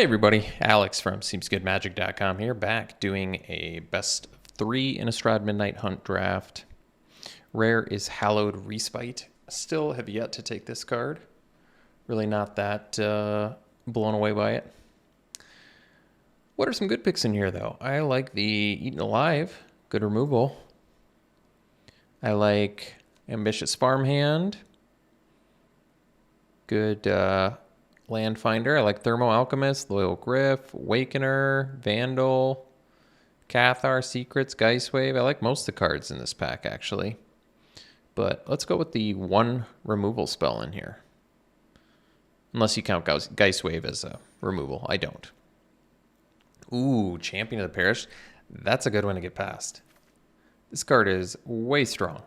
everybody, Alex from SeemsGoodMagic.com here, back doing a best of 3 Innistrad Midnight Hunt draft. Rare is Hallowed Respite. Still have yet to take this card. Really not that blown away by it. What are some good picks in here, though? I like the Eaten Alive, good removal. I like Ambitious Farmhand, good Land Finder. I like Thermo Alchemist, Loyal Griff, Awakener, Vandal, Cathar, Secrets, Geistwave. I like most of the cards in this pack, actually. But let's go with the one removal spell in here. Unless you count Geistwave as a removal. I don't. Ooh, Champion of the Parish. That's a good one to get past. This card is way strong.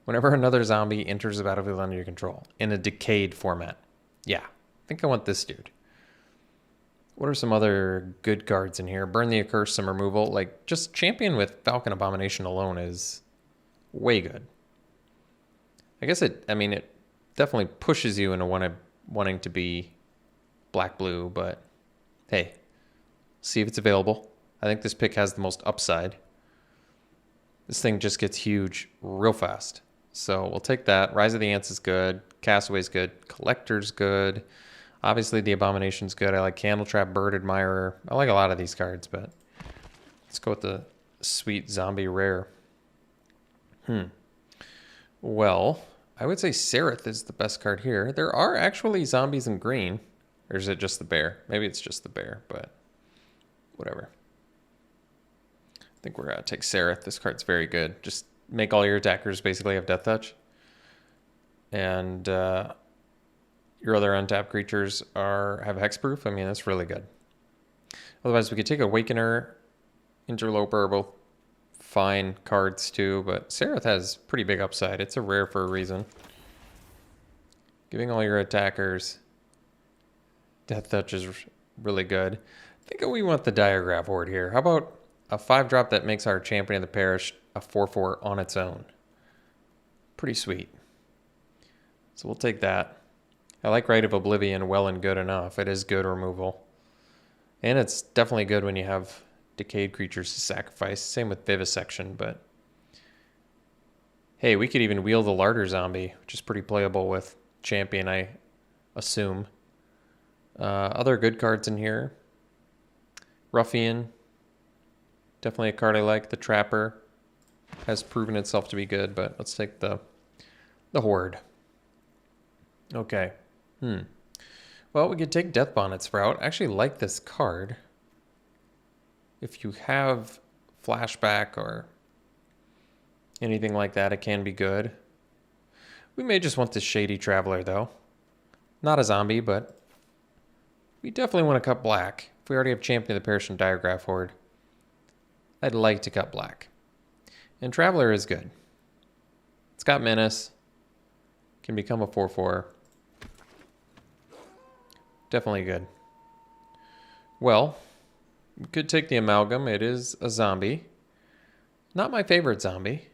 Whenever another zombie enters the battlefield under your control in a decayed format. Yeah, I think I want this dude. What are some other good cards in here? Burn the Accursed, some removal. Like, just Champion with Falcon Abomination alone is way good. I guess it definitely pushes you into wanting to be black-blue, but hey, see if it's available. I think this pick has the most upside. This thing just gets huge real fast. So we'll take that. Rise of the Ants is good. Castaway's good. Collector's good. Obviously, the Abomination's good. I like Candletrap, Bird Admirer. I like a lot of these cards, but let's go with the sweet zombie rare. Well, I would say Sereth is the best card here. There are actually zombies in green. Or is it just the bear? Maybe it's just the bear, but whatever. I think we're going to take Sereth. This card's very good. Just make all your attackers basically have Death Touch. And your other untapped creatures have Hexproof. I mean, that's really good. Otherwise, we could take Awakener, Interloper, both fine cards too. But Sereth has pretty big upside. It's a rare for a reason. Giving all your attackers Death Touch is really good. I think we want the Diagraph Horde here. How about a 5-drop that makes our Champion of the Parish a 4/4 on its own? Pretty sweet. So we'll take that. I like Rite of Oblivion well and good enough. It is good removal. And it's definitely good when you have decayed creatures to sacrifice. Same with Vivisection, but hey, we could even wheel the Larder Zombie, which is pretty playable with Champion, I assume. Other good cards in here. Ruffian. Definitely a card I like. The Trapper has proven itself to be good, but let's take the Horde. Okay. Well, we could take Death Bonnet's route. I actually like this card. If you have Flashback or anything like that, it can be good. We may just want this Shady Traveler, though. Not a zombie, but we definitely want to cut black. If we already have Champion of the Parish and Diagraph Horde, I'd like to cut black. And Traveler is good. It's got Menace. Can become a 4/4. Definitely good. Well, we could take the Amalgam. It is a zombie. Not my favorite zombie.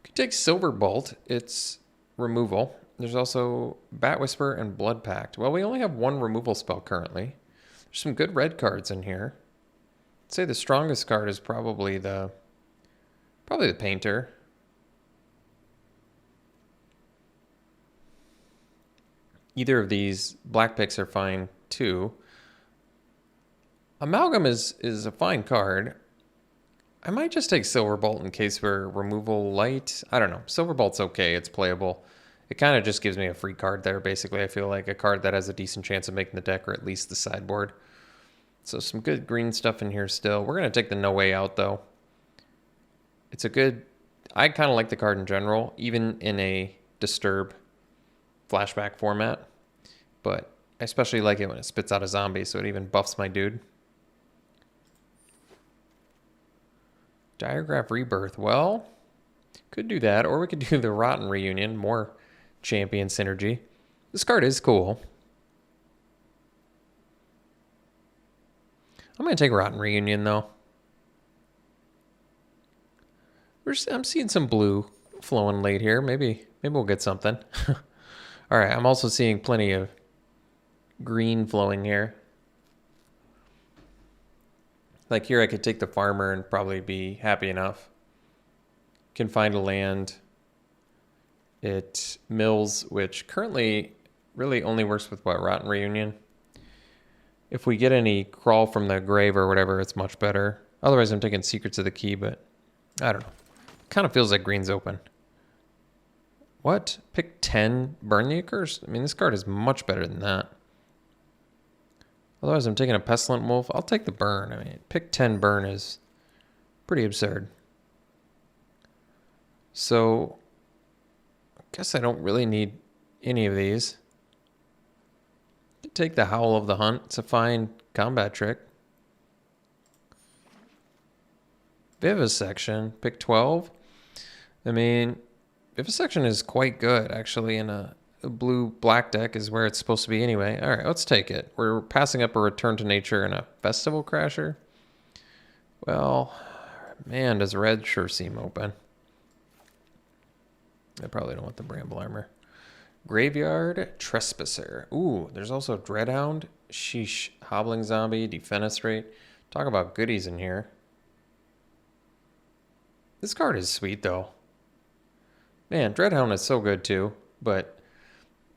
Could take Silverbolt. It's removal. There's also Bat Whisper and Blood Pact. Well, we only have one removal spell currently. There's some good red cards in here. I'd say the strongest card is probably the Painter. Either of these black picks are fine too. Amalgam is a fine card. I might just take Silverbolt in case we're removal light. I don't know. Silverbolt's okay. It's playable. It kind of just gives me a free card there, basically. I feel like a card that has a decent chance of making the deck or at least the sideboard. So some good green stuff in here still. We're going to take the No Way Out, though. It's a good... I kind of like the card in general, even in a Disturb flashback format. But I especially like it when it spits out a zombie, so it even buffs my dude. Diagraph Rebirth. Well, could do that, or we could do the Rotten Reunion. More Champion synergy. This card is cool. I'm going to take Rotten Reunion, though. I'm seeing some blue flowing late here. Maybe we'll get something. All right, I'm also seeing plenty of green flowing here. Like here I could take the farmer and probably be happy enough. Can find a land. It mills, which currently really only works with what, Rotten Reunion? If we get any crawl from the grave or whatever, it's much better. Otherwise I'm taking Secrets of the Key, but I don't know. Kind of feels like green's open. What? Pick 10, burn the Accursed? I mean, this card is much better than that. Otherwise, I'm taking a Pestilent Wolf. I'll take the burn. I mean, pick 10 burn is pretty absurd. So, I guess I don't really need any of these. Take the Howl of the Hunt. It's a fine combat trick. Vivisection. Pick 12. I mean, Vivisection is quite good, actually, in a blue-black deck is where it's supposed to be anyway. All right, let's take it. We're passing up a Return to Nature and a Festival Crasher. Well, man, does red sure seem open. I probably don't want the Bramble Armor. Graveyard Trespasser. Ooh, there's also Dreadhound. Sheesh. Hobbling Zombie, Defenestrate. Talk about goodies in here. This card is sweet, though. Man, Dreadhound is so good, too. But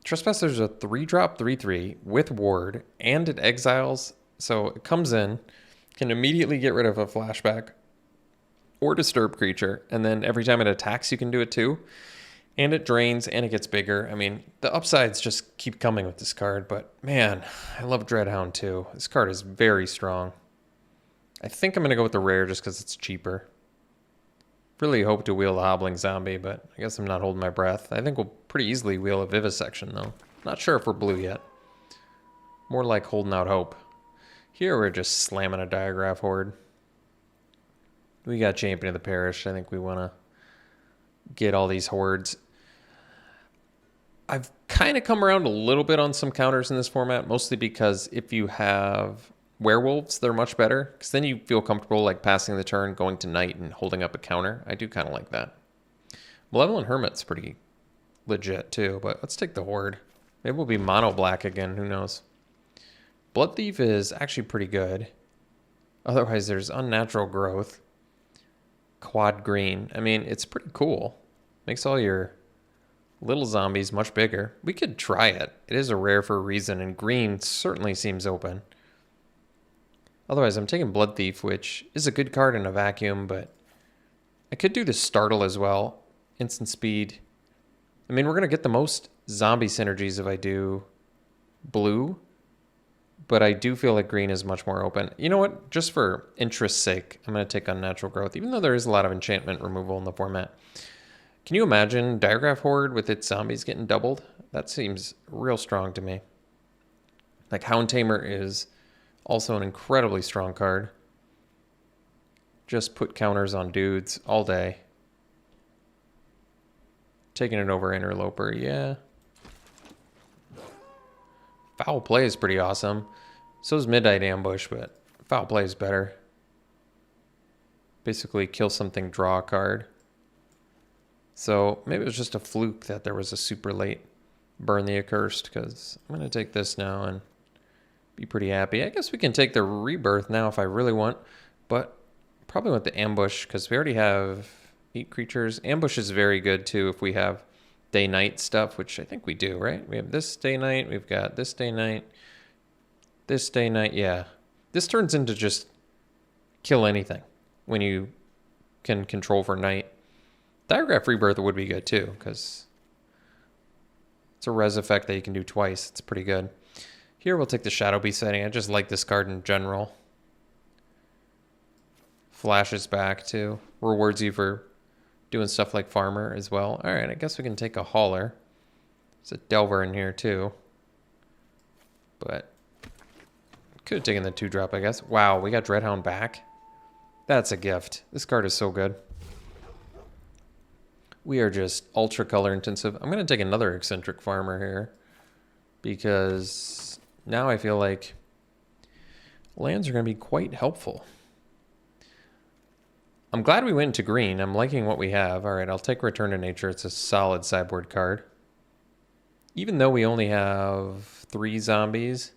Trespasser's a 3-drop 3/3 with Ward, and it exiles. So it comes in, can immediately get rid of a flashback or disturb creature, and then every time it attacks, you can do it too. And it drains, and it gets bigger. I mean, the upsides just keep coming with this card, but man, I love Dreadhound too. This card is very strong. I think I'm going to go with the rare just because it's cheaper. Really hope to wheel a Hobbling Zombie, but I guess I'm not holding my breath. I think we'll pretty easily wheel a Vivisection, though. Not sure if we're blue yet. More like holding out hope. Here we're just slamming a Diagraph Horde. We got Champion of the Parish. I think we want to get all these hordes. I've kind of come around a little bit on some counters in this format, mostly because if you have werewolves, they're much better, because then you feel comfortable like passing the turn, going to Knight, and holding up a counter. I do kind of like that. Malevolent Hermit's pretty legit too, but let's take the Horde. Maybe we'll be mono black again, who knows. Blood Thief is actually pretty good. Otherwise, there's Unnatural Growth. Quad green. I mean, it's pretty cool. Makes all your little zombies much bigger. We could try it. It is a rare for a reason, and green certainly seems open. Otherwise, I'm taking Blood Thief, which is a good card in a vacuum, but I could do the Startle as well. Instant speed. I mean, we're going to get the most zombie synergies if I do blue, but I do feel like green is much more open. You know what? Just for interest's sake, I'm going to take Unnatural Growth, even though there is a lot of enchantment removal in the format. Can you imagine Diagraph Horde with its zombies getting doubled? That seems real strong to me. Like, Hound Tamer is also an incredibly strong card. Just put counters on dudes all day. Taking it over Interloper, yeah. Foul Play is pretty awesome. So is Midnight Ambush, but Foul Play is better. Basically kill something, draw a card. So maybe it was just a fluke that there was a super late Burn the Accursed, because I'm going to take this now and be pretty happy. I guess we can take the Rebirth now if I really want, but probably want the Ambush because we already have 8 creatures. Ambush is very good too if we have day-night stuff, which I think we do, right? We have this day-night, we've got this day-night, this day-night, yeah. This turns into just kill anything when you can control for night. Diagraph Rebirth would be good too, because it's a res effect that you can do twice. It's pretty good. Here we'll take the Shadow Beast setting. I just like this card in general. Flashes back too. Rewards you for doing stuff like Farmer as well. All right, I guess we can take a Hauler. There's a Delver in here too. But could have taken the 2-drop, I guess. Wow, we got Dreadhound back. That's a gift. This card is so good. We are just ultra color intensive. I'm going to take another Eccentric Farmer here, because now I feel like lands are going to be quite helpful. I'm glad we went into green. I'm liking what we have. All right, I'll take Return to Nature. It's a solid sideboard card. Even though we only have 3 zombies,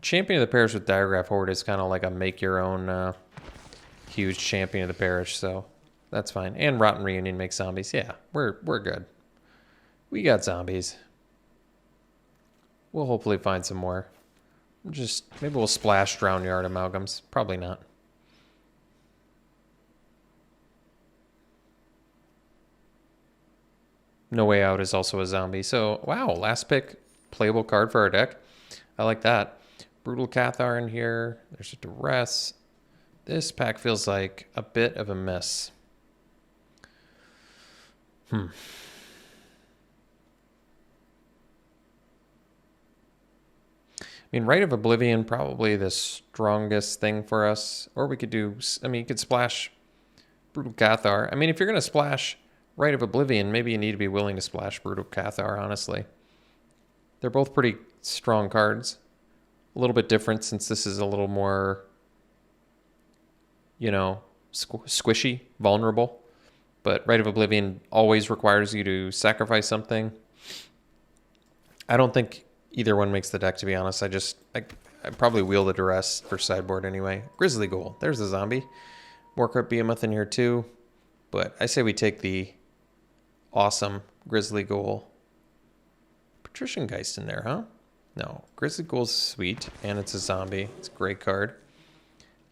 Champion of the Parish with Diagraph Horde is kind of like a make your own huge Champion of the Parish, so that's fine. And Rotten Reunion makes zombies. Yeah, we're good. We got zombies. We'll hopefully find some more. Just maybe we'll splash Drown Yard amalgams. Probably not. No Way Out is also a zombie. So, wow, last pick, playable card for our deck. I like that. Brutal Cathar in here. There's a Duress. This pack feels like a bit of a mess. I mean, Rite of Oblivion, probably the strongest thing for us. Or we could do, I mean, you could splash Brutal Cathar. I mean, if you're going to splash Rite of Oblivion, maybe you need to be willing to splash Brutal Cathar, honestly. They're both pretty strong cards. A little bit different since this is a little more, you know, squishy, vulnerable. But Rite of Oblivion always requires you to sacrifice something. I don't think either one makes the deck, to be honest. I probably wheel the Duress for sideboard anyway. Grizzly Ghoul. There's a zombie. Warcrypt Behemoth in here too. But I say we take the awesome Grizzly Ghoul. Patrician Geist in there, huh? No. Grizzly Ghoul's sweet, and it's a zombie. It's a great card.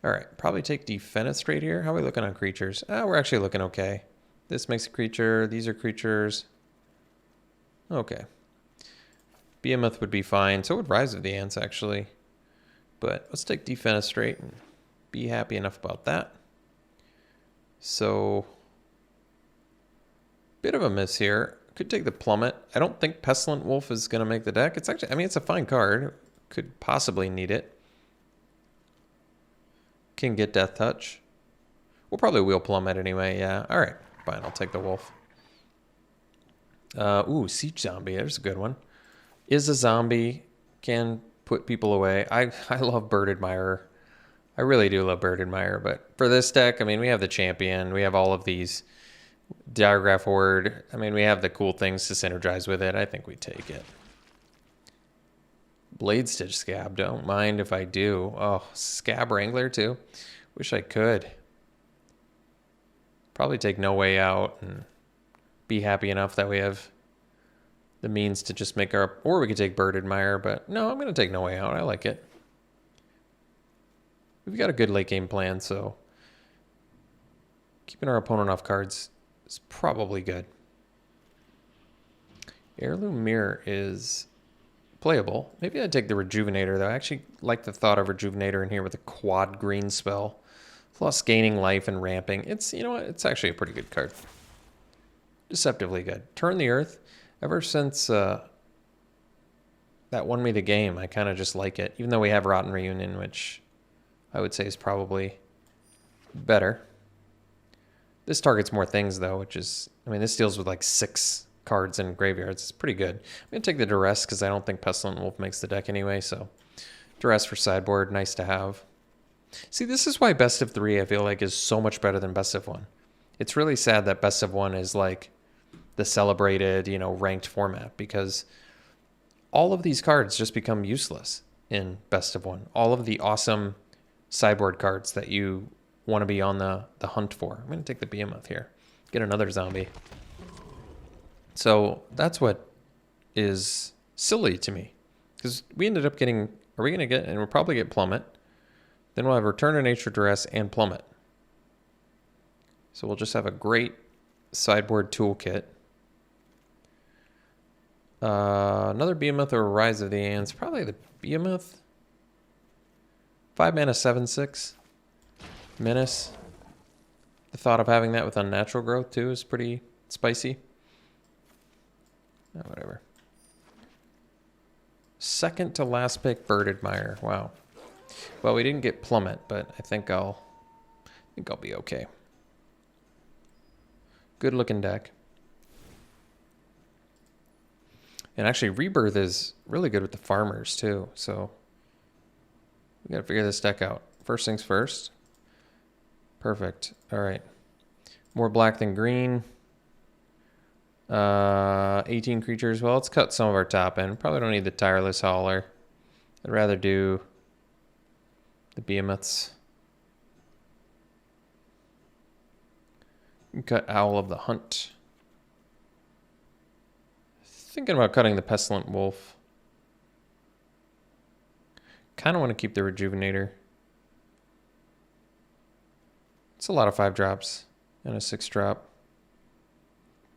All right, probably take Defenestrate here. How are we looking on creatures? We're actually looking okay. This makes a creature. These are creatures. Okay. Behemoth would be fine. So would Rise of the Ants, actually. But let's take Defenestrate and be happy enough about that. So, bit of a miss here. Could take the Plummet. I don't think Pestilent Wolf is going to make the deck. It's actually, I mean, it's a fine card. Could possibly need it. Can get Death Touch. We'll probably wheel Plummet anyway, yeah. All right, fine, I'll take the Wolf. Ooh, Siege Zombie, there's a good one. Is a zombie, can put people away. I love Bird Admirer. I really do love Bird Admirer, but for this deck, I mean, we have the Champion. We have all of these. Diagraph Horde. I mean, we have the cool things to synergize with it. I think we take it. Blade Stitch Scab. Don't mind if I do. Oh, Scab Wrangler too. Wish I could. Probably take No Way Out and be happy enough that we have the means to just make our... Or we could take Bird Admirer, but no, I'm going to take No Way Out. I like it. We've got a good late game plan, so keeping our opponent off cards is probably good. Heirloom Mirror is playable. Maybe I'd take the Rejuvenator, though. I actually like the thought of Rejuvenator in here with a quad green spell. Plus gaining life and ramping. It's, you know what, it's actually a pretty good card. Deceptively good. Turn the Earth. Ever since that won me the game, I kind of just like it. Even though we have Rotten Reunion, which I would say is probably better. This targets more things, though, which is... I mean, this deals with like 6 cards in graveyards. It's pretty good. I'm going to take the Duress because I don't think Pestilent Wolf makes the deck anyway, so... Duress for sideboard, nice to have. See, this is why Best of 3, I feel like, is so much better than Best of 1. It's really sad that Best of 1 is like the celebrated, you know, ranked format, because all of these cards just become useless in Best of 1. All of the awesome sideboard cards that you want to be on the hunt for. I'm going to take the Behemoth here. Get another zombie. So that's what is silly to me. Because we ended up getting... Are we going to get... And we'll probably get Plummet. Then we'll have Return to Nature, Duress, and Plummet. So we'll just have a great sideboard toolkit. Another Behemoth or Rise of the Ants. Probably the Behemoth. 5 mana, 7/6. Menace. The thought of having that with Unnatural Growth, too, is pretty spicy. Oh, whatever. Second to last pick, Bird Admirer. Wow. Well, we didn't get Plummet, but I think I'll be okay. Good looking deck. And actually, Rebirth is really good with the farmers too. So we got to figure this deck out. First things first. Perfect. All right. More black than green. 18 creatures. Well, let's cut some of our top end. Probably don't need the Tireless Hauler. I'd rather do the behemoths. Cut Owl of the Hunt. Thinking about cutting the Pestilent Wolf. Kind of want to keep the Rejuvenator. It's a lot of 5 drops and a 6 drop.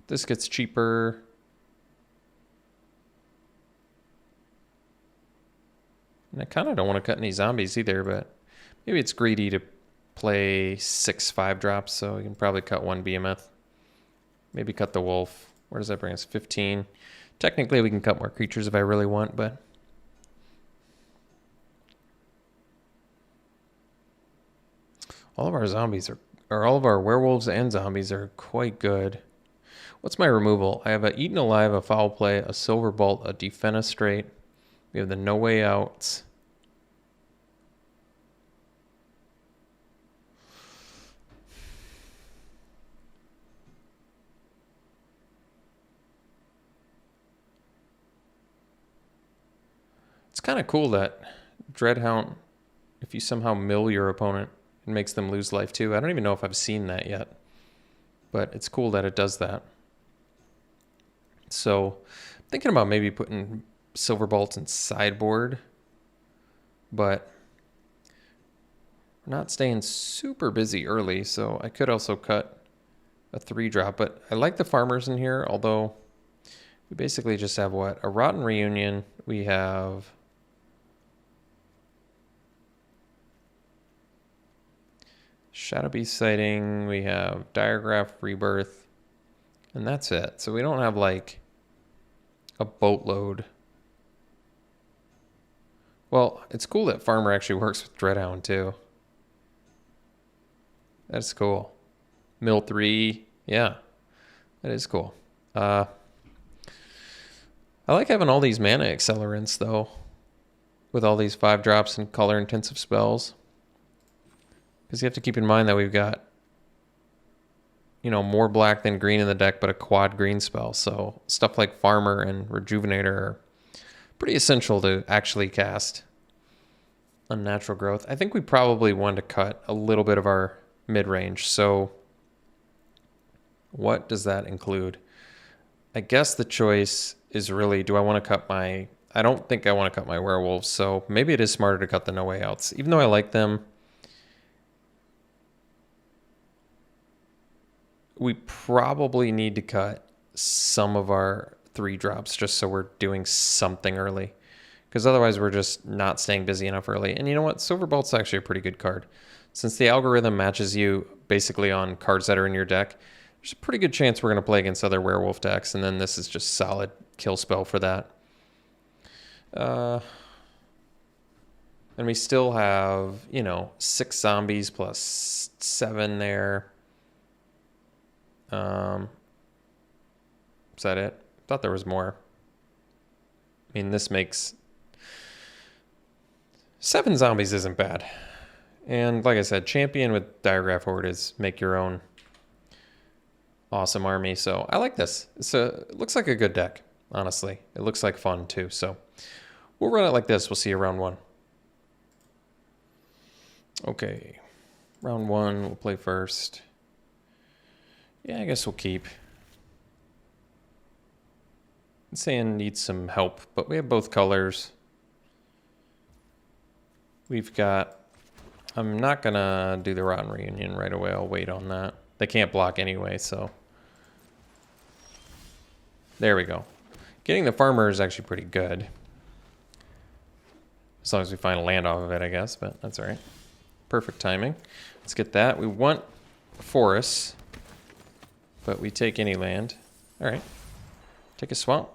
This gets cheaper. And I kind of don't want to cut any zombies either, but maybe it's greedy to play 6 5 drops, so we can probably cut 1 behemoth. Maybe cut the wolf. Where does that bring us? 15. Technically, we can cut more creatures if I really want, but... all of our zombies or all of our werewolves and zombies are quite good. What's my removal? I have a Eaten Alive, a Foul Play, a Silver Bolt, a Defenestrate. We have the No Way Outs. It's kind of cool that Dreadhound, if you somehow mill your opponent, it makes them lose life too. I don't even know if I've seen that yet, but it's cool that it does that. So I'm thinking about maybe putting Silver Bolts in sideboard, but we're not staying super busy early, so I could also cut a 3 drop, but I like the farmers in here, although we basically just have what? A Rotten Reunion. We have Shadow Beast Sighting, we have Diregraph Rebirth, and that's it. So we don't have like a boatload. Well, it's cool that Farmer actually works with Dreadhound too. That's cool. Mill 3, yeah, that is cool. I like having all these mana accelerants though, with all these 5 drops and color intensive spells. Because you have to keep in mind that we've got, you know, more black than green in the deck, but a quad green spell. So stuff like Farmer and Rejuvenator are pretty essential to actually cast Unnatural Growth. I think we probably want to cut a little bit of our mid-range. So what does that include? I guess the choice is really, do I want to cut my... I don't think I want to cut my werewolves, so maybe it is smarter to cut the No Way Outs. Even though I like them, we probably need to cut some of our 3 drops just so we're doing something early. Because otherwise we're just not staying busy enough early. And you know what? Silver Bolt's actually a pretty good card. Since the algorithm matches you basically on cards that are in your deck, there's a pretty good chance we're going to play against other werewolf decks. And then this is just solid kill spell for that. And we still have, you know, 6 zombies plus 7 there. Is that it? I thought there was more. I mean, this makes 7 zombies isn't bad. And like I said, champion with Diregraph Horde is make your own awesome army. So I like this. It looks like a good deck, honestly. It looks like fun too. So we'll run it like this. We'll see you round 1. Okay. Round 1, we'll play first. Yeah, I guess we'll keep. Sand needs some help, but we have both colors. We've got... I'm not going to do the Rotten Reunion right away. I'll wait on that. They can't block anyway, so... there we go. Getting the farmer is actually pretty good. As long as we find a land off of it, I guess, but that's all right. Perfect timing. Let's get that. We want forests, but we take any land. All right. Take a swamp.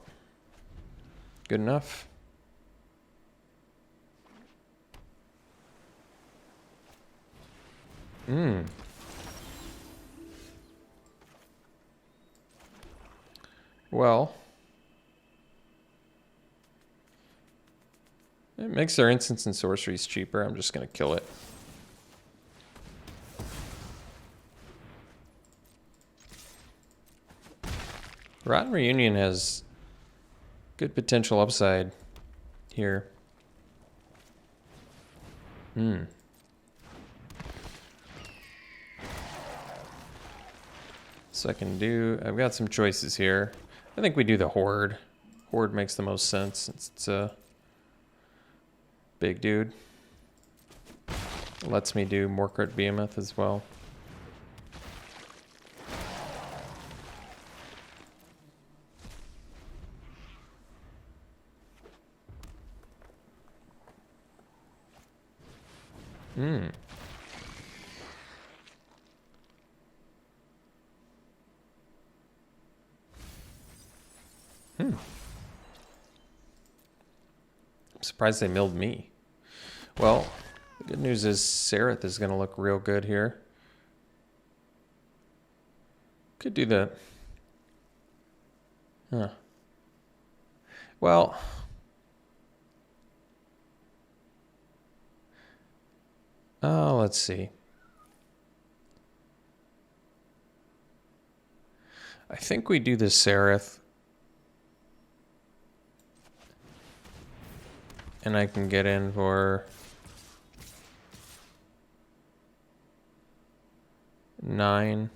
Good enough. Well, it makes our instants and sorceries cheaper. I'm just going to kill it. Rotten Reunion has good potential upside here. So I can do, I've got some choices here. I think we do the Horde. Horde makes the most sense since it's a big dude. Lets me do Morkrit Behemoth as well. Hmm. I'm surprised they milled me. Well, the good news is Sereth is going to look real good here. Could do the... Huh. Well... Oh, let's see. I think we do the Sereth. And I can get in for 9.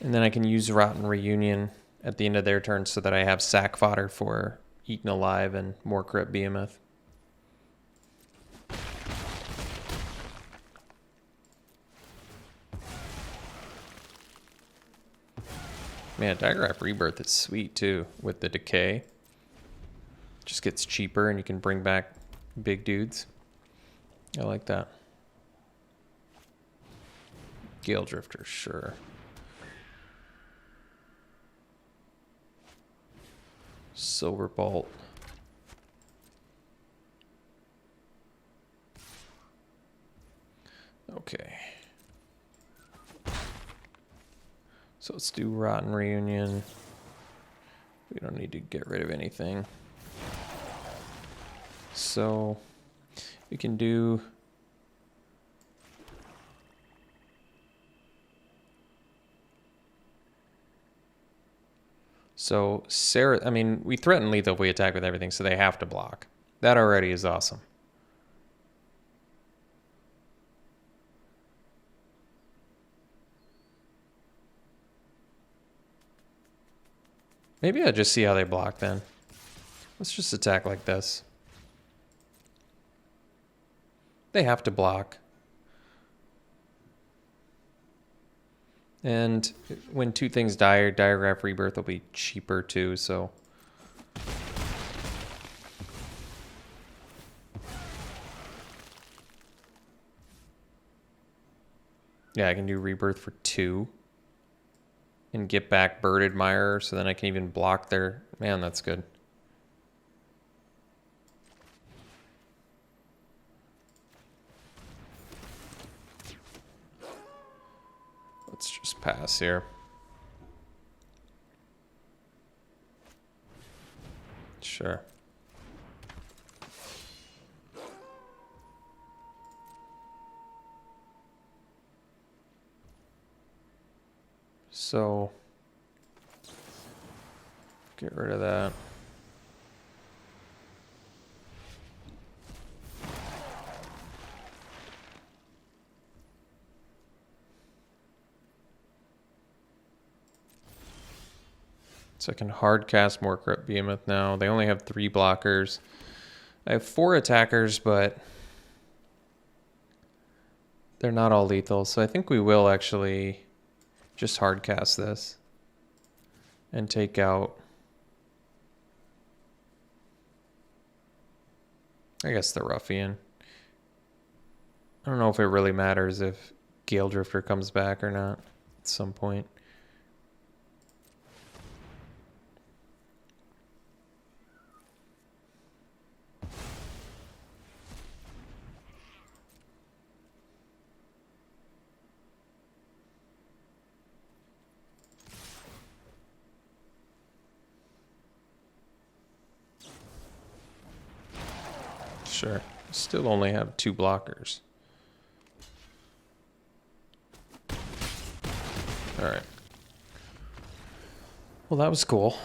And then I can use Rotten Reunion at the end of their turn so that I have sack fodder for Eaten Alive and Morkrit Behemoth. Man, Digraph Rebirth is sweet too with the decay. Just gets cheaper and you can bring back big dudes. I like that. Gale Drifter, sure. Silver Bolt. Okay. So let's do Rotten Reunion. We don't need to get rid of anything. So we can do... So Sarah, I mean, we threaten lethal if we attack with everything, so they have to block. That already is awesome. Maybe I just see how they block then. Let's just attack like this. They have to block. And when two things die, Digraph Rebirth will be cheaper too, so... Yeah, I can do Rebirth for 2. And get back Bird Admirer, so then I can even block their... Man, that's good. Let's just pass here. Sure. So, get rid of that. So I can hard cast Morkrit Behemoth now. They only have 3 blockers. I have 4 attackers, but they're not all lethal. So I think we will actually just hard cast this and take out, I guess, the Ruffian. I don't know if it really matters if Gale Drifter comes back or not at some point. Sure. Still only have 2 blockers. Alright. Well, that was cool.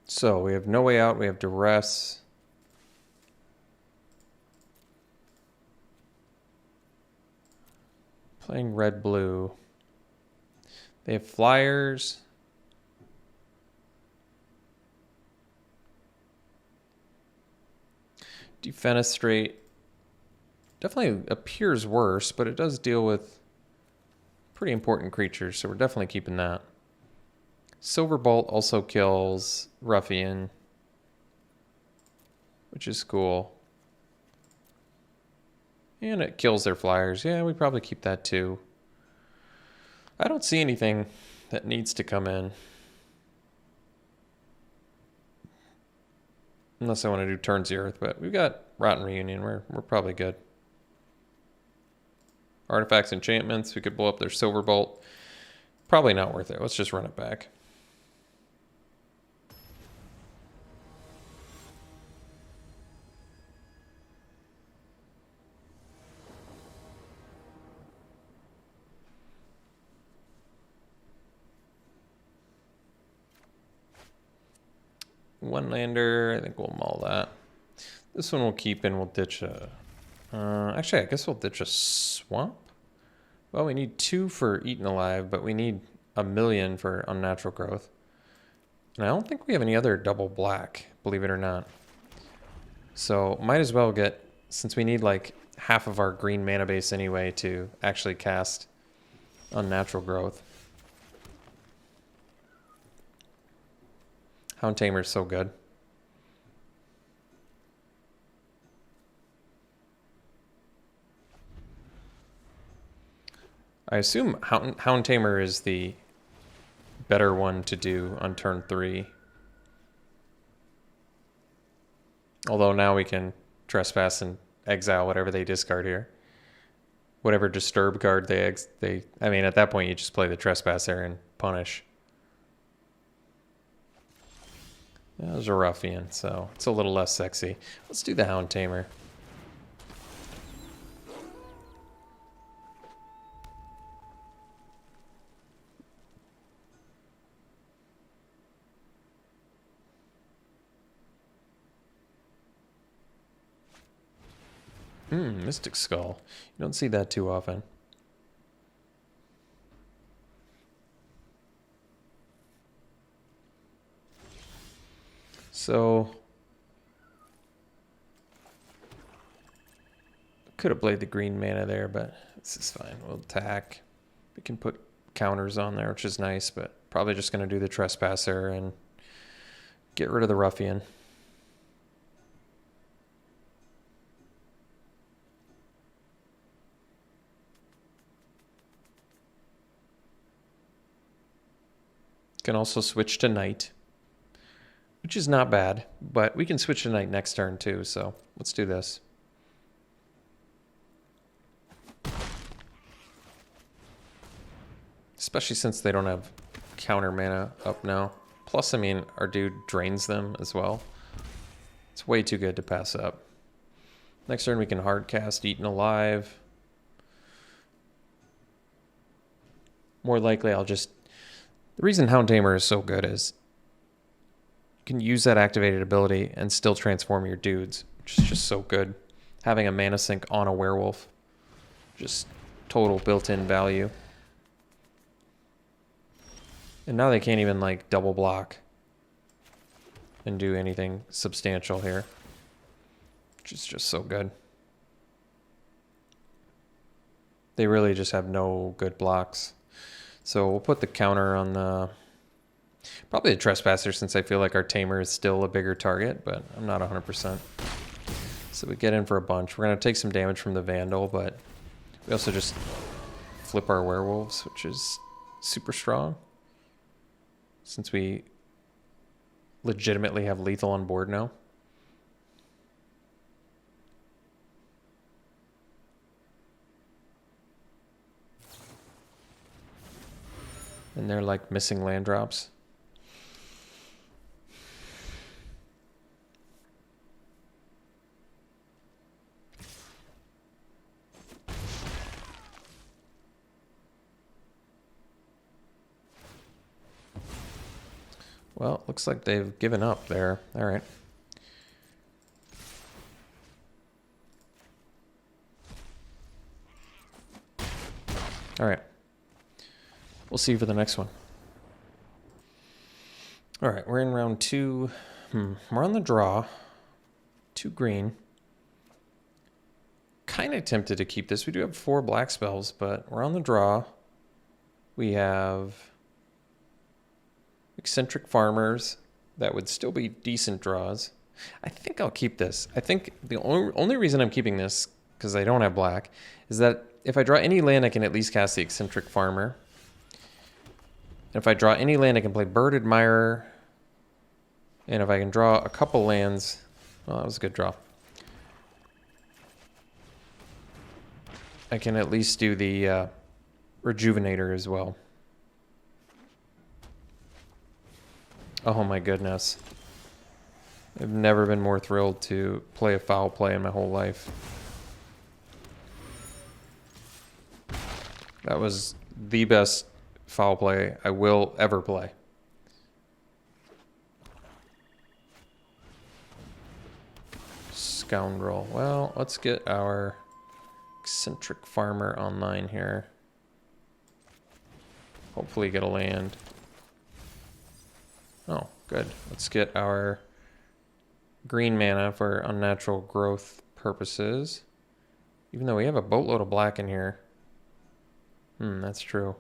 So, we have No Way Out, we have Duress. Playing red-blue. They have flyers. Defenestrate definitely appears worse, but it does deal with pretty important creatures, so we're definitely keeping that. Silverbolt also kills Ruffian, which is cool. And it kills their flyers. Yeah, we probably keep that too. I don't see anything that needs to come in. Unless I want to do Turn Zeroth, but we've got Rotten Reunion. We're probably good. Artifacts, enchantments. We could blow up their Silverbolt. Probably not worth it. Let's just run it back. One lander. I think we'll maul that. This one we'll keep and we'll ditch a... actually, I guess we'll ditch a swamp. Well, we need 2 for Eaten Alive, but we need 1,000,000 for Unnatural Growth. And I don't think we have any other double black, believe it or not. So might as well get, since we need like half of our green mana base anyway to actually cast Unnatural Growth. Hound Tamer is so good. I assume Hound Tamer is the better one to do on turn 3. Although now we can trespass and exile whatever they discard here. Whatever disturb card I mean, at that point you just play the trespasser and punish. That was a Ruffian, so it's a little less sexy. Let's do the Hound Tamer. Mystic Skull. You don't see that too often. So could have played the green mana there, but this is fine. We'll attack. We can put counters on there, which is nice, but probably just going to do the Trespasser and get rid of the Ruffian. Can also switch to Knight, which is not bad, but we can switch to Knight next turn too, so let's do this. Especially since they don't have counter mana up now. Plus, I mean, our dude drains them as well. It's way too good to pass up. Next turn we can hard cast Eaten Alive. More likely I'll just... The reason Hound Tamer is so good is you can use that activated ability and still transform your dudes, which is just so good. Having a mana sink on a werewolf, just total built-in value. And now they can't even like double block and do anything substantial here, which is just so good. They really just have no good blocks. So we'll put the counter on the... Probably the Trespasser, since I feel like our Tamer is still a bigger target, but I'm not 100%. So we get in for a bunch. We're going to take some damage from the Vandal, but we also just flip our Werewolves, which is super strong. Since we legitimately have lethal on board now. And they're like missing land drops. Well, looks like they've given up there. All right. All right. We'll see you for the next one. All right, we're in round 2. We're on the draw. 2 green. Kind of tempted to keep this. We do have 4 black spells, but we're on the draw. We have eccentric farmers. That would still be decent draws. I think I'll keep this. I think the only reason I'm keeping this, because I don't have black, is that if I draw any land, I can at least cast the eccentric farmer. And if I draw any land, I can play Bird Admirer. And if I can draw a couple lands, well, that was a good draw. I can at least do the Rejuvenator as well. Oh my goodness. I've never been more thrilled to play a foul play in my whole life. That was the best foul play I will ever play. Scoundrel. Well, let's get our eccentric farmer online here. Hopefully get a land. Oh, good. Let's get our green mana for unnatural growth purposes. Even though we have a boatload of black in here. That's true.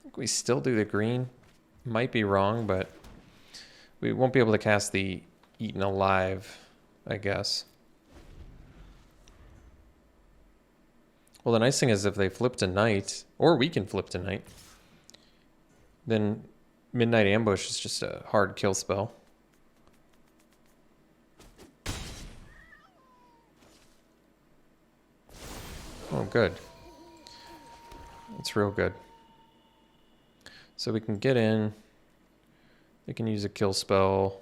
I think we still do the green. Might be wrong, but we won't be able to cast the Eaten Alive, I guess. Well, the nice thing is if they flip to night, or we can flip to night, then Midnight Ambush is just a hard kill spell. Oh, good. That's real good. So we can get in. They can use a kill spell.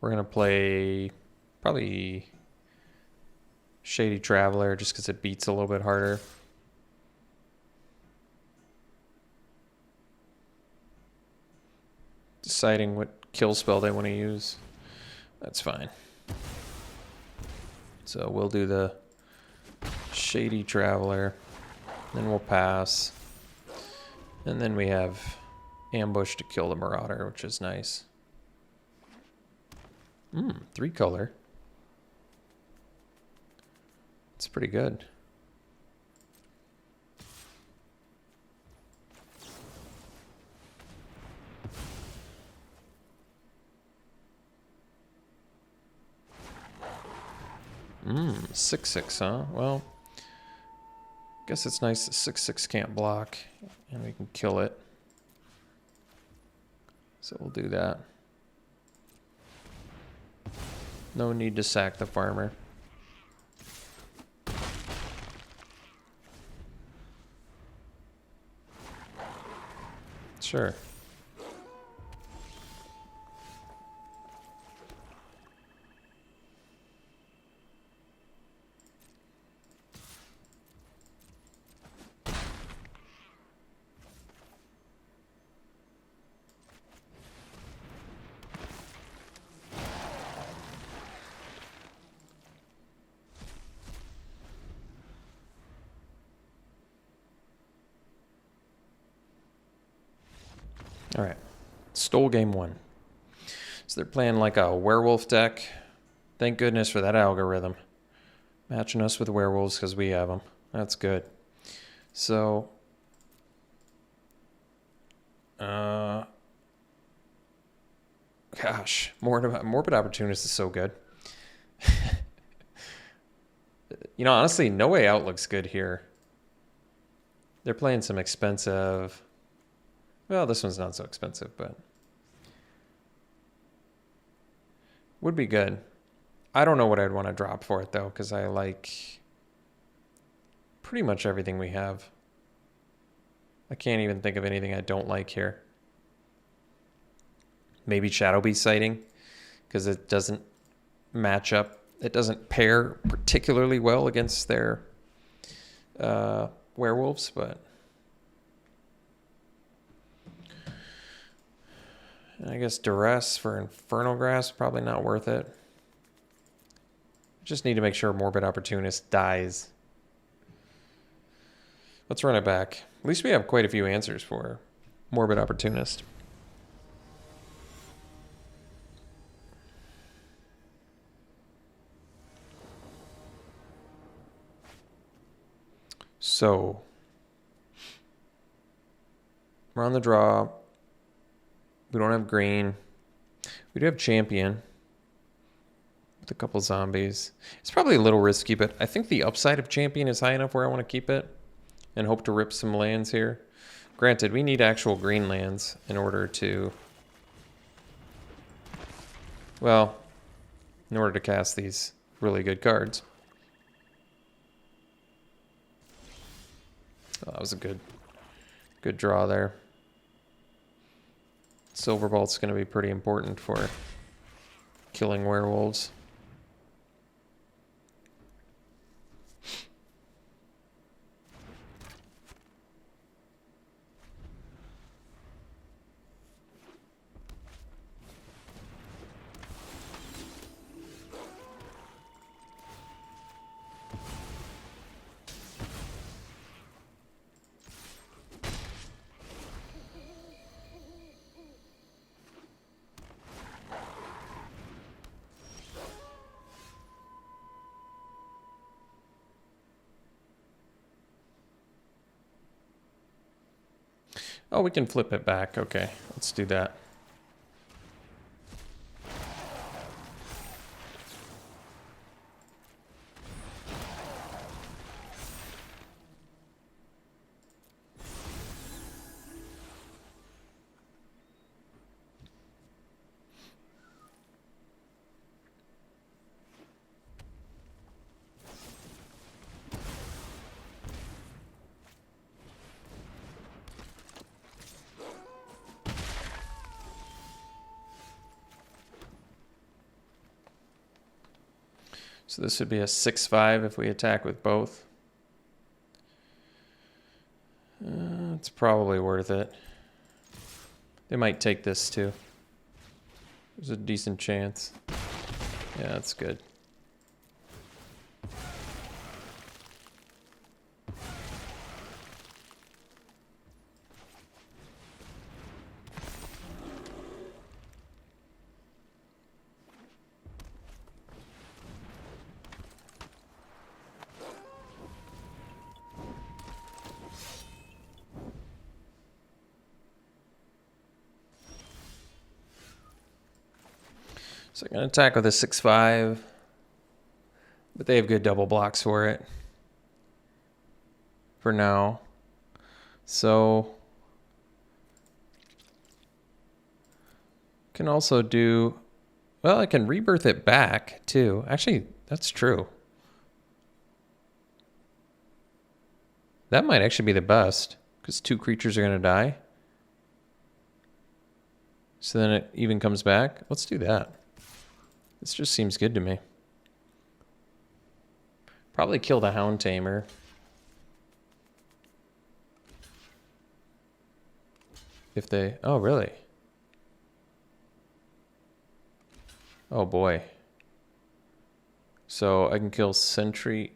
We're going to play probably Shady Traveler just because it beats a little bit harder. Deciding what kill spell they want to use. That's fine. So we'll do the Shady Traveler. Then we'll pass. And then we have Ambush to kill the Marauder, which is nice. 3 color. It's pretty good. Hmm, 6/6, huh? Well, guess it's nice that 6/6 can't block, and we can kill it. So we'll do that. No need to sack the farmer. Sure. All right, stole game 1. So they're playing like a werewolf deck. Thank goodness for that algorithm. Matching us with werewolves because we have them. That's good. So, gosh, Morbid Opportunist is so good. You know, honestly, No Way Out looks good here. They're playing some expensive... Well, this one's not so expensive, but would be good. I don't know what I'd want to drop for it, though, because I like pretty much everything we have. I can't even think of anything I don't like here. Maybe Shadow Beast Sighting, because it doesn't match up. It doesn't pair particularly well against their werewolves, but... And I guess Duress for Infernal Grasp, probably not worth it. Just need to make sure Morbid Opportunist dies. Let's run it back. At least we have quite a few answers for Morbid Opportunist. So, we're on the draw. We don't have green. We do have champion with a couple zombies. It's probably a little risky, but I think the upside of champion is high enough where I want to keep it and hope to rip some lands here. Granted, we need actual green lands in order to, well, in order to cast these really good cards. Oh, that was a good draw there. Silverbolt's going to be pretty important for killing werewolves. Oh, we can flip it back. Okay, let's do that. So this would be a 6/5 if we attack with both. It's probably worth it. They might take this too. There's a decent chance. Yeah, that's good. So I'm going to attack with a 6/5, but they have good double blocks for it for now. So can also do, well, I can rebirth it back too. Actually, that's true. That might actually be the best because 2 creatures are going to die. So then it even comes back. Let's do that. This just seems good to me. Probably kill the Hound Tamer. If they... Oh, really? Oh, boy. So I can kill Sentry.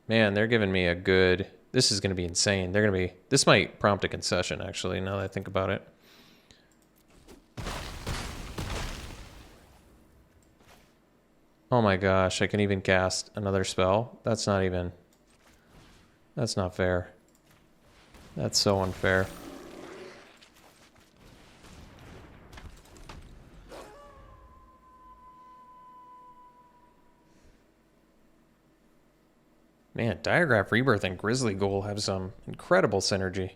Man, they're giving me a good... This is going to be insane. They're going to be... This might prompt a concession, actually, now that I think about it. Oh my gosh, I can even cast another spell. That's not even... That's not fair. That's so unfair. Man, Diagraph Rebirth and Grizzly Ghoul have some incredible synergy.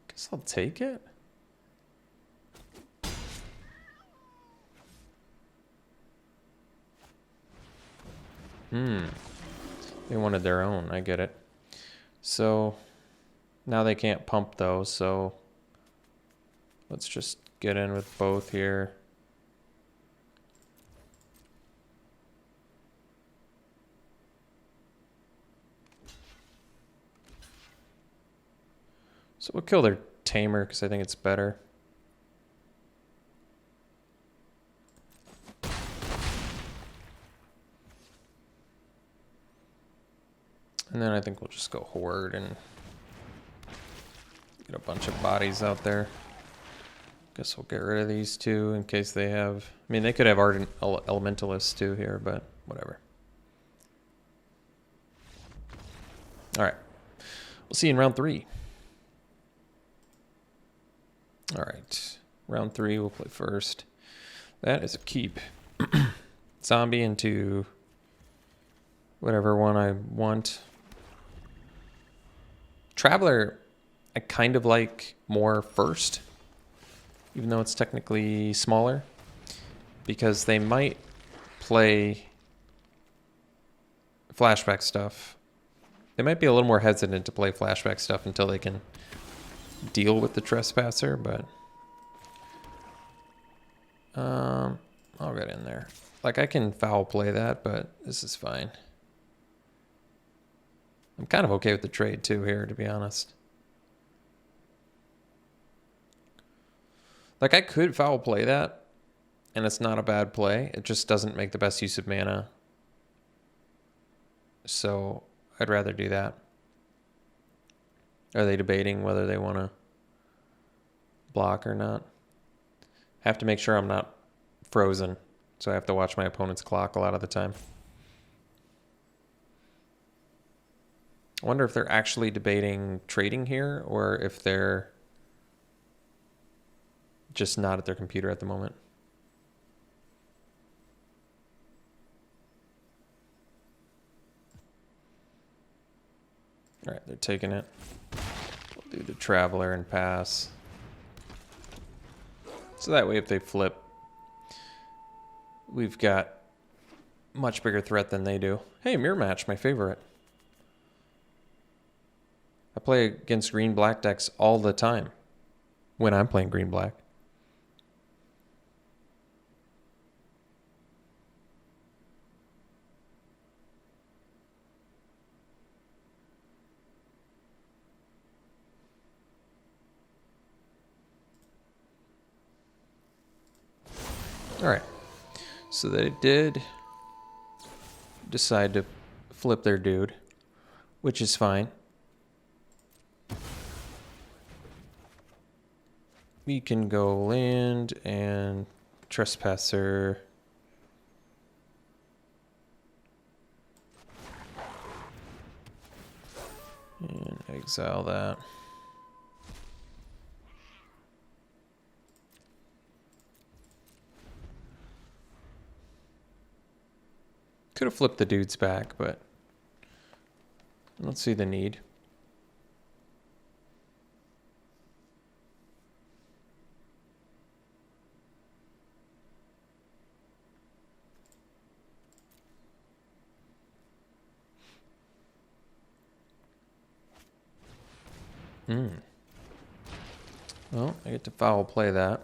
Guess I'll take it. They wanted their own, I get it. So now they can't pump though, so let's just get in with both here. So we'll kill their Tamer because I think it's better. And then I think we'll just go Horde and get a bunch of bodies out there. Guess we'll get rid of these two in case they have... I mean, they could have Ardent Elementalists too here, but whatever. All right. We'll see you in round 3. All right. Round 3, we'll play first. That is a keep. Zombie into whatever one I want. Traveler, I kind of like more first, even though it's technically smaller, because they might play flashback stuff. They might be a little more hesitant to play flashback stuff until they can deal with the trespasser, but I'll get in there. Like, I can foul play that, but this is fine. I'm kind of okay with the trade too here, to be honest. Like, I could foul play that, and it's not a bad play. It just doesn't make the best use of mana. So I'd rather do that. Are they debating whether they want to block or not? Have to make sure I'm not frozen, so I have to watch my opponent's clock a lot of the time. I wonder if they're actually debating trading here or if they're just not at their computer at the moment. All right, they're taking it. We'll do the Traveler and pass. So that way if they flip, we've got much bigger threat than they do. Hey, Mirror Match, my favorite. I play against green-black decks all the time when I'm playing green-black. All right, so they did decide to flip their dude, which is fine. We can go land and trespasser. And exile that. Could have flipped the dudes back, but I don't see the need. Well, I get to foul play that.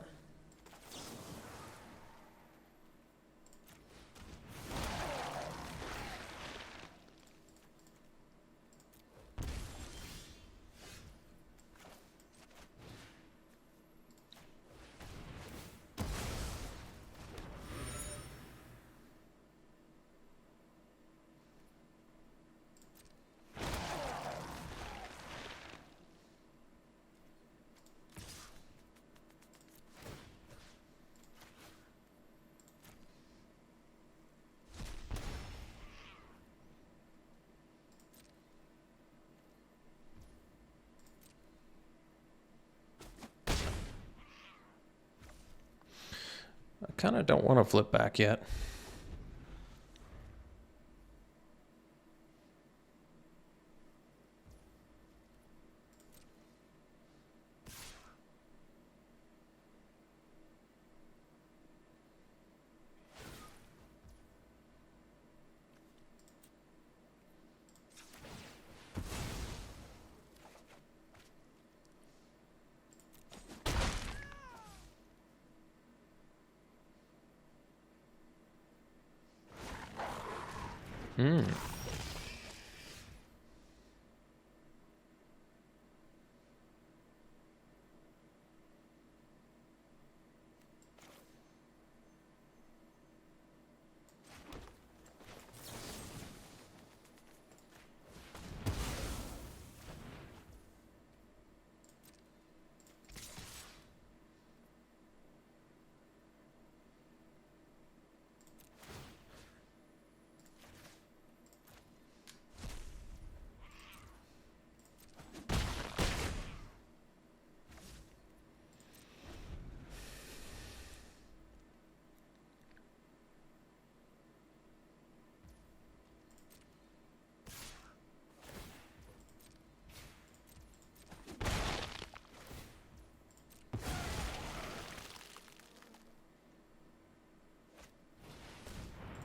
I kind of don't want to flip back yet.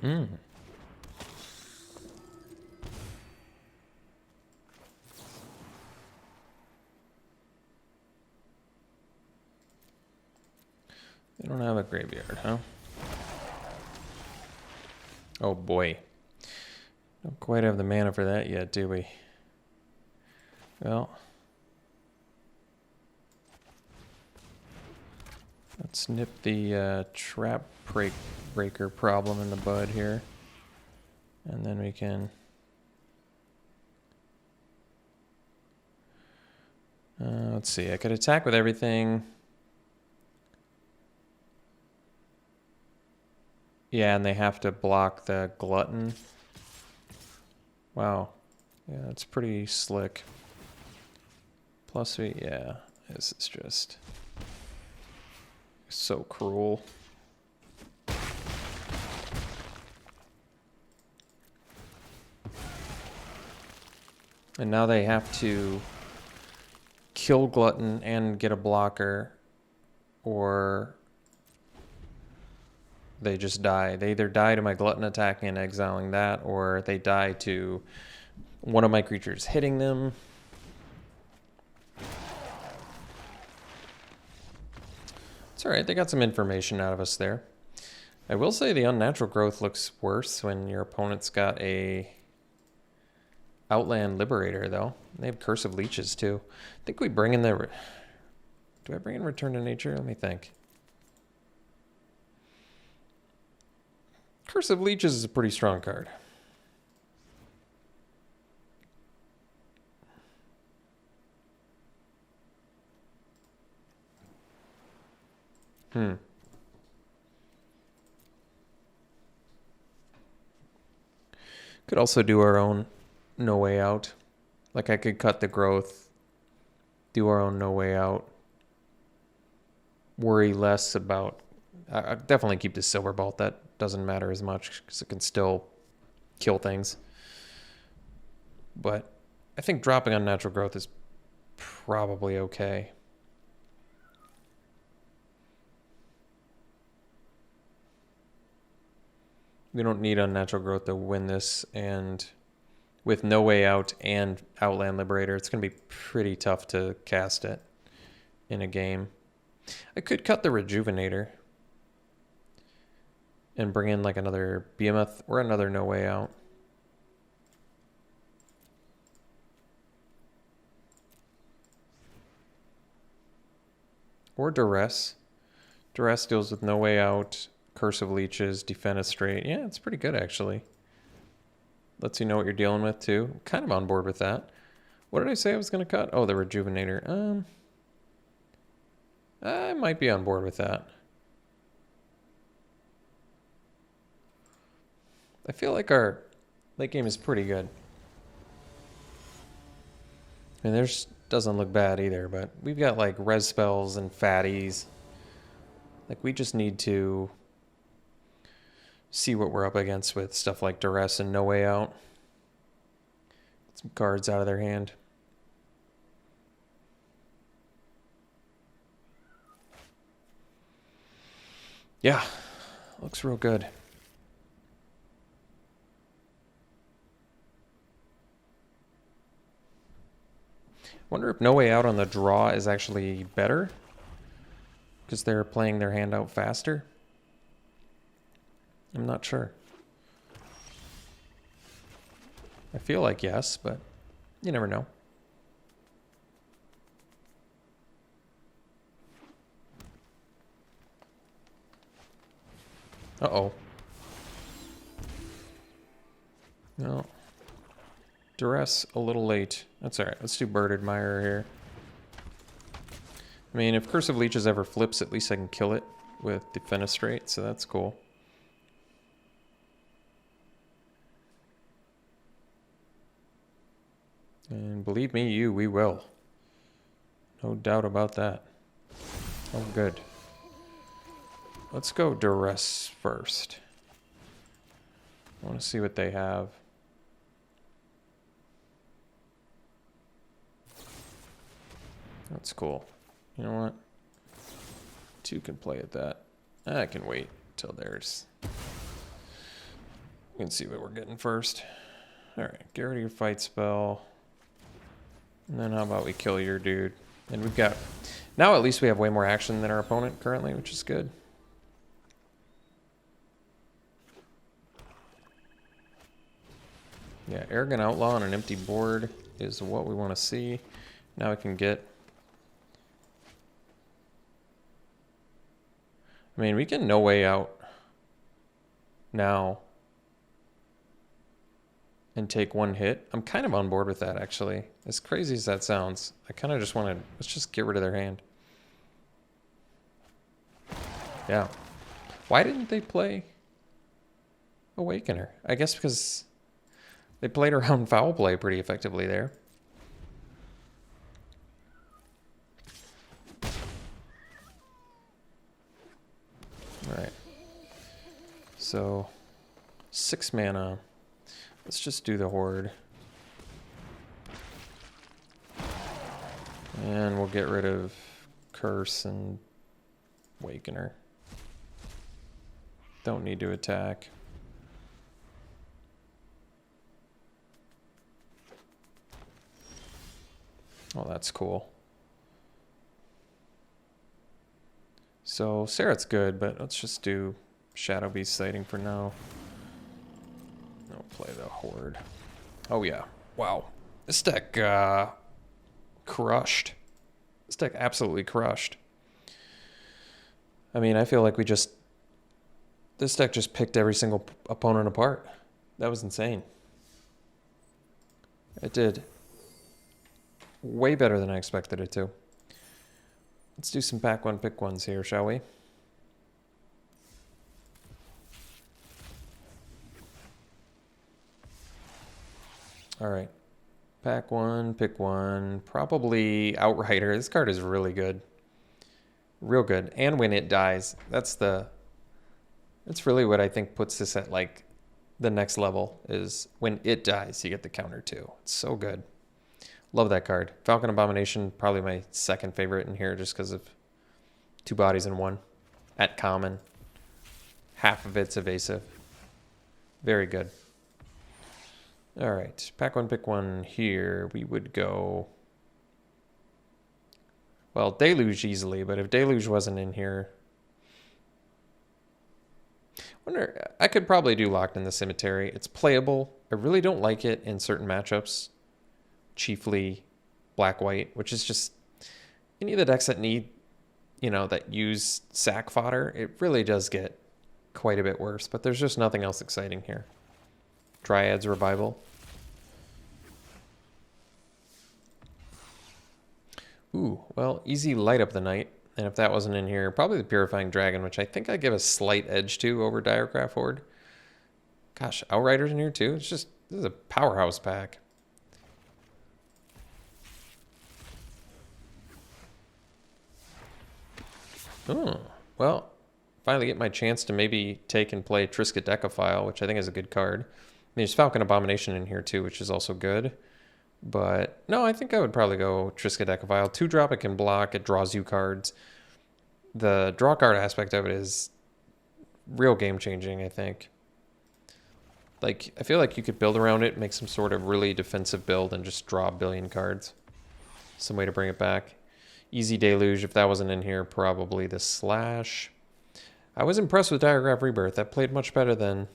Mm. They don't have a graveyard, huh? Oh boy. Don't quite have the mana for that yet, do we? Well, let's nip the trap breaker problem in the bud here. And then we can... let's see, I could attack with everything. Yeah, and they have to block the glutton. Wow. Yeah, that's pretty slick. Plus yeah, this is just so cruel. And now they have to kill glutton and get a blocker, or they just die. They either die to my glutton attacking and exiling that, or they die to one of my creatures hitting them. It's alright, they got some information out of us there. I will say the unnatural growth looks worse when your opponent's got a Outland Liberator, though. They have Curse of Leeches, too. I think we bring in the... Do I bring in Return to Nature? Let me think. Curse of Leeches is a pretty strong card. Could also do our own No Way Out. Like, I could cut the growth, do our own No Way Out, worry less about... I definitely keep the Silver Bolt. That doesn't matter as much because it can still kill things. But I think dropping Unnatural Growth is probably okay. We don't need Unnatural Growth to win this, and with No Way Out and Outland Liberator, it's going to be pretty tough to cast it in a game. I could cut the Rejuvenator and bring in like another Behemoth or another No Way Out. Or Duress. Duress deals with No Way Out, Curse of Leeches, Defenestrate. Yeah, it's pretty good, actually. Lets you know what you're dealing with, too. I'm kind of on board with that. What did I say I was going to cut? Oh, the Rejuvenator. I might be on board with that. I feel like our late game is pretty good. I mean, theirs doesn't look bad either, but we've got like res spells and fatties. Like, we just need to see what we're up against with stuff like Duress and No Way Out. Get some cards out of their hand. Yeah, looks real good. Wonder if No Way Out on the draw is actually better because they're playing their hand out faster. I'm not sure. I feel like yes, but you never know. Uh-oh. No. Duress a little late. That's alright. Let's do Bird Admirer here. I mean, if Curse of Leeches ever flips, at least I can kill it with Defenestrate, so that's cool. And believe me, we will. No doubt about that. Oh, good. Let's go Duress first. I want to see what they have. That's cool. You know what? 2 can play at that. I can wait till there's We can see what we're getting first. All right, get rid of your fight spell. And then how about we kill your dude? And we've got... Now at least we have way more action than our opponent currently, which is good. Yeah, Arrogant Outlaw on an empty board is what we want to see. Now we can get... I mean, we can No Way Out now and take one hit. I'm kind of on board with that, actually. As crazy as that sounds, I kind of just want to... Let's just get rid of their hand. Yeah. Why didn't they play Awakener? I guess because they played around foul play pretty effectively there. Alright. So, 6 mana. Let's just do the Horde. And we'll get rid of Curse and Awakener. Don't need to attack. Oh, that's cool. So, Sereth's good, but let's just do Shadow Beast Sighting for now. I'll play the Horde. Oh, yeah. Wow. This deck, crushed. This deck absolutely crushed. I mean, I feel like this deck just picked every single opponent apart. That was insane. It did way better than I expected it to. Let's do some pack one, pick ones here, shall we? All right. Pack one, pick one. Probably Outrider. This card is really good. Real good. And when it dies, that's really what I think puts this at like the next level, is when it dies, you get the counter too. It's so good. Love that card. Falcon Abomination, probably my second favorite in here just because of 2 bodies in 1. At common. Half of it's evasive. Very good. All right. Pack one, pick one here. We would go... Well, Deluge easily, but if Deluge wasn't in here... I could probably do Locked in the Cemetery. It's playable. I really don't like it in certain matchups. Chiefly black-white, which is just... Any of the decks that need, that use sack fodder, it really does get quite a bit worse. But there's just nothing else exciting here. Dryad's Revival. Ooh, well, easy Light Up the Night. And if that wasn't in here, probably the Purifying Dragon, which I think I give a slight edge to over Direcraft Horde. Gosh, Outrider's in here too? This is a powerhouse pack. Oh, well, finally get my chance to maybe take and play Triskaidekaphile, which I think is a good card. I mean, there's Falcon Abomination in here too, which is also good. But no, I think I would probably go Triskaidekaphile. 2-drop, it can block, it draws you cards. The draw card aspect of it is real game changing, I think. Like, I feel like you could build around it, make some sort of really defensive build, and just draw a billion cards. Some way to bring it back. Easy Deluge, if that wasn't in here, probably the Slash. I was impressed with Direcraft Rebirth. That played much better than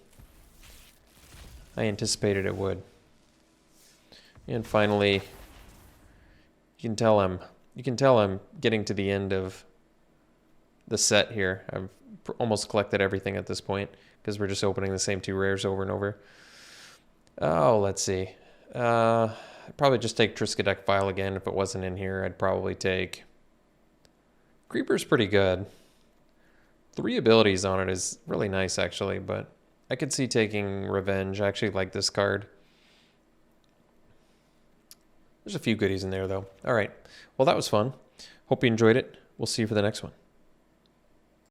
I anticipated it would. And finally, you can tell I'm getting to the end of the set here. I've almost collected everything at this point because we're just opening the same 2 rares over and over. Oh, let's see. I'd probably just take Triskaidekaphile again. If it wasn't in here, I'd probably take... Creeper's pretty good. 3 abilities on it is really nice, actually, but I could see taking Revenge. I actually like this card. There's a few goodies in there, though. All right. Well, that was fun. Hope you enjoyed it. We'll see you for the next one.